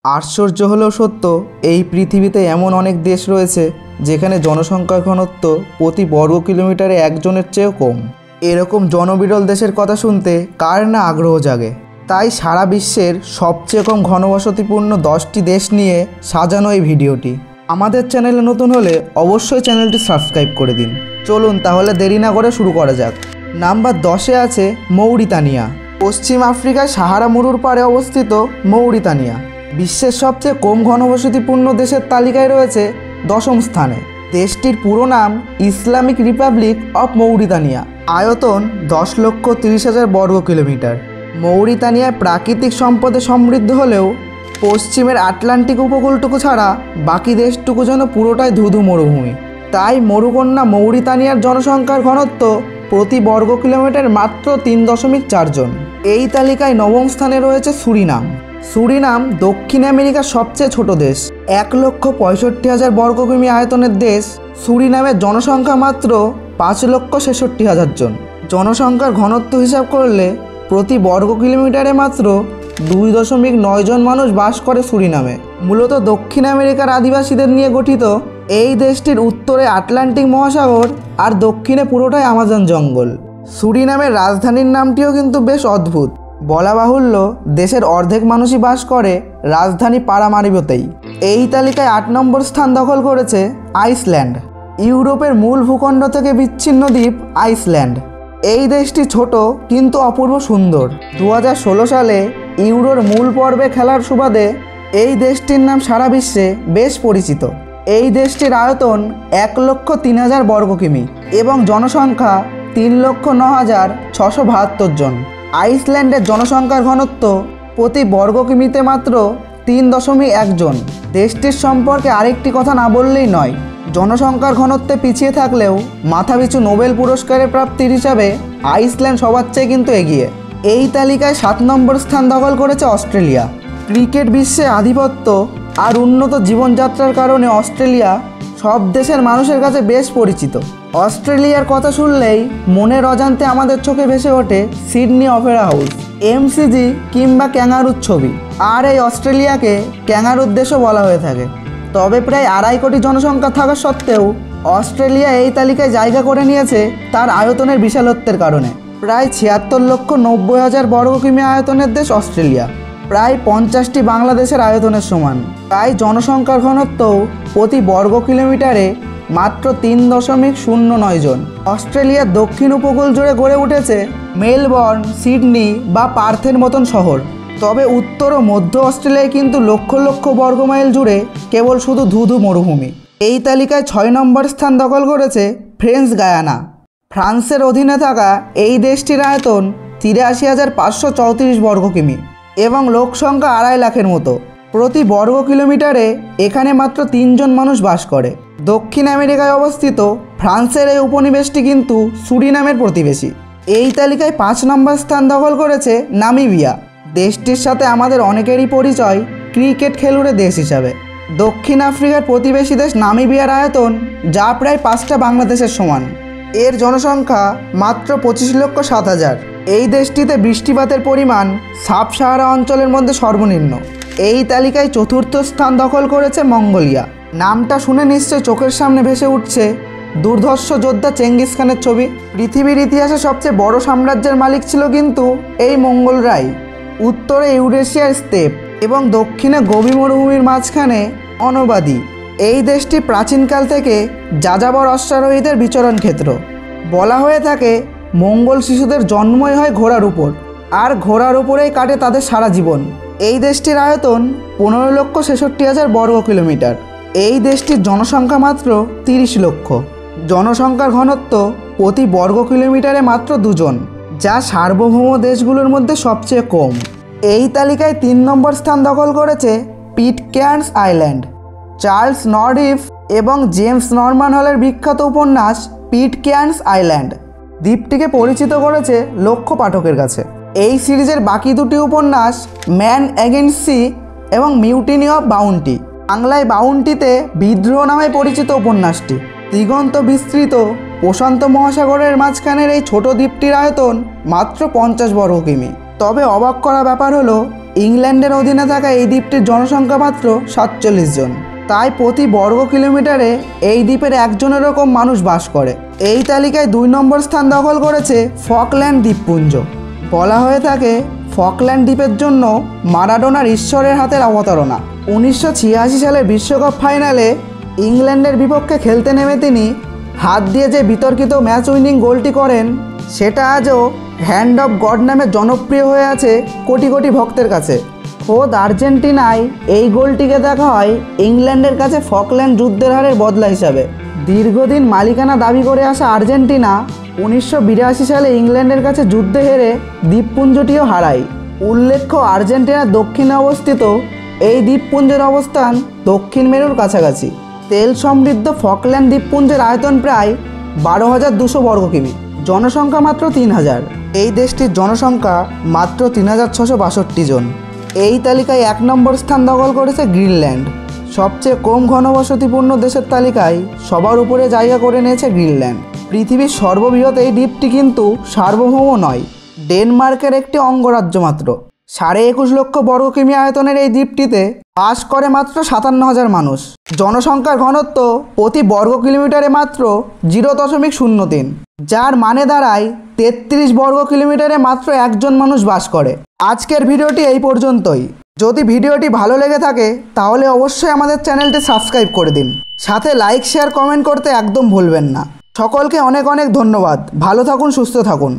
আশ্চর্য হলেও সত্য, এই পৃথিবীতে এমন অনেক দেশ রয়েছে যেখানে জনসংখ্যার ঘনত্ব প্রতি বর্গ কিলোমিটারে একজনের চেয়েও কম। এরকম জনবিরল দেশের কথা শুনতে কার না আগ্রহ জাগে। তাই সারা বিশ্বের সবচেয়ে কম ঘনবসতিপূর্ণ 10টি দেশ নিয়ে সাজানো এই ভিডিওটি। আমাদের চ্যানেলে নতুন হলে অবশ্যই চ্যানেলটি সাবস্ক্রাইব করে দিন। চলুন তাহলে দেরি না করে শুরু করা যাক। নাম্বার 10-এ আছে মৌরিতানিয়া। পশ্চিম আফ্রিকার সাহারা মরুর পাড়ে অবস্থিত মৌরিতানিয়া বিশ্বের সবচেয়ে কম ঘনবসতিপূর্ণ দেশের তালিকায় রয়েছে 10ম স্থানে। দেশটির পুরো নাম ইসলামিক রিপাবলিক অফ মৌরিতানিয়া। আয়তন 10,30,000 বর্গ কিলোমিটার। মৌরিতানিয়ায় প্রাকৃতিক সম্পদে সমৃদ্ধ হলেও পশ্চিমের আটলান্টিক উপকূলটুকু ছাড়া বাকি দেশটুকু যেন পুরোটাই ধুধু মরুভূমি। তাই মরুকন্যা মৌরিতানিয়ার জনসংখ্যার ঘনত্ব প্রতি বর্গ কিলোমিটার মাত্র 3.4 জন। এই তালিকায় 9ম স্থানে রয়েছে সুরিনাম। সুরিনাম দক্ষিণ আমেরিকার সবচেয়ে ছোট দেশ। 1,65,000 বর্গ কিমি আয়তনের দেশ সুরিনামের জনসংখ্যা মাত্র 5,66,000 জন। জনসংখ্যার ঘনত্ব হিসাব করলে প্রতি বর্গ কিলোমিটারে মাত্র 2.9 জন মানুষ বাস করে সুরিনামে। মূলত দক্ষিণ আমেরিকার আদিবাসীদের নিয়ে গঠিত এই দেশটির উত্তরে আটলান্টিক মহাসাগর আর দক্ষিণে পুরোটাই আমাজন জঙ্গল। সুরিনামের রাজধানীর নামটিও কিন্তু বেশ অদ্ভুত। বলা বাহুল্য দেশের অর্ধেক মানুষই বাস করে রাজধানী পারামারিবোতেই। এই তালিকায় 8 নম্বর স্থান দখল করেছে আইসল্যান্ড। ইউরোপের মূল ভূখণ্ড থেকে বিচ্ছিন্ন দ্বীপ আইসল্যান্ড। এই দেশটি ছোট কিন্তু অপূর্ব সুন্দর। 2016 সালে ইউরোর মূল পর্বে খেলার সুবাদে এই দেশটির নাম সারা বিশ্বে বেশ পরিচিত। এই দেশটির আয়তন 1,03,000 বর্গ কিমি এবং জনসংখ্যা 3,09,672 জন। আইসল্যান্ডের জনসংখ্যার ঘনত্ব প্রতি বর্গ কিমিতে মাত্র 3.1 জন। দেশটির সম্পর্কে আরেকটি কথা না বললেই নয়, জনসংখ্যার ঘনত্বে পিছিয়ে থাকলেও মাথাপিছু নোবেল পুরস্কারের প্রাপ্তির হিসাবে আইসল্যান্ড সবার চেয়ে কিন্তু এগিয়ে। এই তালিকায় 7 নম্বর স্থান দখল করেছে অস্ট্রেলিয়া। ক্রিকেট বিশ্বে আধিপত্য আর উন্নত জীবনযাত্রার কারণে অস্ট্রেলিয়া সব দেশের মানুষের কাছে বেশ পরিচিত। অস্ট্রেলিয়ার কথা শুনলেই মনের অজান্তে আমাদের চোখে ভেসে ওঠে সিডনি অপেরা হাউস, এমসিজি কিংবা ক্যাঙ্গারুর ছবি। আর এই অস্ট্রেলিয়াকে ক্যাঙ্গারুর দেশও বলা হয়ে থাকে। তবে প্রায় 2.5 কোটি জনসংখ্যা থাকা সত্ত্বেও অস্ট্রেলিয়া এই তালিকায় জায়গা করে নিয়েছে তার আয়তনের বিশালত্বের কারণে। প্রায় 76,90,000 বর্গ কিমি আয়তনের দেশ অস্ট্রেলিয়া, প্রায় 50টি বাংলাদেশের আয়তনের সমান। তাই জনসংখ্যার ঘনত্ব প্রতি বর্গ কিলোমিটারে মাত্র 3.09 জন। অস্ট্রেলিয়ার দক্ষিণ উপকূল জুড়ে গড়ে উঠেছে মেলবোর্ন, সিডনি বা পার্থের মতন শহর। তবে উত্তর ও মধ্য অস্ট্রেলিয়ায় কিন্তু লক্ষ লক্ষ বর্গমাইল জুড়ে কেবল শুধু ধুধু মরুভূমি। এই তালিকায় 6 নম্বর স্থান দখল করেছে ফ্রেঞ্চ গায়ানা। ফ্রান্সের অধীনে থাকা এই দেশটির আয়তন 83,534 বর্গ কিমি এবং লোক সংখ্যা 2.5 লাখের মতো। প্রতি বর্গ কিলোমিটারে এখানে মাত্র 3 জন মানুষ বাস করে। দক্ষিণ আমেরিকায় অবস্থিত ফ্রান্সের এই উপনিবেশটি কিন্তু সুরিনামের প্রতিবেশী। এই তালিকায় 5 নম্বর স্থান দখল করেছে নামিবিয়া। দেশটির সাথে আমাদের অনেকেরই পরিচয় ক্রিকেট খেলুড়ে দেশ হিসাবে। দক্ষিণ আফ্রিকার প্রতিবেশী দেশ নামিবিয়ার আয়তন যা প্রায় 5টা বাংলাদেশের সমান। এর জনসংখ্যা মাত্র 25,07,000। এই দেশটিতে বৃষ্টিপাতের পরিমাণ সাব সাহারা অঞ্চলের মধ্যে সর্বনিম্ন। এই তালিকায় 4র্থ স্থান দখল করেছে মঙ্গোলিয়া। নামটা শুনে নিশ্চয় চোখের সামনে ভেসে উঠছে দুর্ধর্ষ যোদ্ধা চেঙ্গিস খানের ছবি। পৃথিবীর ইতিহাসে সবচেয়ে বড় সাম্রাজ্যের মালিক ছিল কিন্তু এই মঙ্গলরাই। উত্তরে ইউরেশিয়ার স্টেপ এবং দক্ষিণে গোবি মরুভূমির মাঝখানে অনবাদি। এই দেশটি প্রাচীনকাল থেকে যাযাবর অশ্বারোহীদের বিচরণ ক্ষেত্র। বলা হয়ে থাকে মঙ্গল শিশুদের জন্মই হয় ঘোড়ার উপর, আর ঘোড়ার উপরেই কাটে তাদের সারা জীবন। এই দেশটির আয়তন 15,66,000 বর্গ কিলোমিটার। এই দেশটির জনসংখ্যা মাত্র 30 লক্ষ। জনসংখ্যার ঘনত্ব প্রতি বর্গ কিলোমিটারে মাত্র 2 জন, যা সার্বভৌম দেশগুলোর মধ্যে সবচেয়ে কম। এই তালিকায় 3 নম্বর স্থান দখল করেছে পিটক্যার্নস আইল্যান্ড। চার্লস নর্ডিফ এবং জেমস নরমান হলের বিখ্যাত উপন্যাস পিটক্যার্নস আইল্যান্ড দ্বীপটিকে পরিচিত করেছে লক্ষ পাঠকের কাছে। এই সিরিজের বাকি 2টি উপন্যাস ম্যান অ্যাগেন্স্ট সি এবং মিউটিনি অফ বাউন্টি। বাংলায় বাউন্টিতে বিদ্রোহ নামে পরিচিত উপন্যাসটি। দিগন্ত বিস্তৃত প্রশান্ত মহাসাগরের মাঝখানের এই ছোট দ্বীপটির আয়তন মাত্র 50 বর্গ কিমি। তবে অবাক করা ব্যাপার হলো ইংল্যান্ডের অধীনে থাকা এই দ্বীপটির জনসংখ্যা মাত্র 47 জন। তাই প্রতি বর্গ কিলোমিটারে এই দ্বীপের একজনেরও কম মানুষ বাস করে। এই তালিকায় 2 নম্বর স্থান দখল করেছে ফকল্যান্ড দ্বীপপুঞ্জ। বলা হয়ে থাকে ফকল্যান্ড দ্বীপের জন্য মারাডোনার ঈশ্বরের হাতের অবতারণা। 1986 সালের বিশ্বকাপ ফাইনালে ইংল্যান্ডের বিপক্ষে খেলতে নেমে তিনি হাত দিয়ে যে বিতর্কিত ম্যাচ উইনিং গোলটি করেন, সেটা আজও হ্যান্ড অফ গড নামে জনপ্রিয় হয়ে আছে কোটি কোটি ভক্তের কাছে। খোদ আর্জেন্টিনায় এই গোলটিকে দেখা হয় ইংল্যান্ডের কাছে ফকল্যান্ড যুদ্ধের হারের বদলা হিসাবে। দীর্ঘদিন মালিকানা দাবি করে আসা আর্জেন্টিনা 1982 সালে ইংল্যান্ডের কাছে যুদ্ধে হেরে দ্বীপপুঞ্জটিও হারায়। উল্লেখ্য, আর্জেন্টিনার দক্ষিণে অবস্থিত এই দ্বীপপুঞ্জের অবস্থান দক্ষিণ মেরুর কাছাকাছি। তেল সমৃদ্ধ ফকল্যান্ড দ্বীপপুঞ্জের আয়তন প্রায় 12,200 বর্গ কিমি, জনসংখ্যা মাত্র 3,000। এই দেশটির জনসংখ্যা মাত্র 3,662 জন। এই তালিকায় 1 নম্বর স্থান দখল করেছে গ্রিনল্যান্ড। সবচেয়ে কম ঘনবসতিপূর্ণ দেশের তালিকায় সবার উপরে জায়গা করে নিয়েছে গ্রিনল্যান্ড। পৃথিবীর সর্ববৃহৎ এই দ্বীপটি কিন্তু সার্বভৌম নয়, ডেনমার্কের একটি অঙ্গরাজ্য মাত্র। 21.5 লক্ষ বর্গ কিমি আয়তনের এই দ্বীপটিতে বাস করে মাত্র 57,000 মানুষ। জনসংখ্যার ঘনত্ব প্রতি বর্গ কিলোমিটারে মাত্র 0.03, যার মানে দাঁড়ায় 33 বর্গ কিলোমিটারে মাত্র একজন মানুষ বাস করে। আজকের ভিডিওটি এই পর্যন্তই। যদি ভিডিওটি ভালো লেগে থাকে তাহলে অবশ্যই আমাদের চ্যানেলটি সাবস্ক্রাইব করে দিন, সাথে লাইক শেয়ার কমেন্ট করতে একদম ভুলবেন না। সকলকে অনেক অনেক ধন্যবাদ। ভালো থাকুন, সুস্থ থাকুন।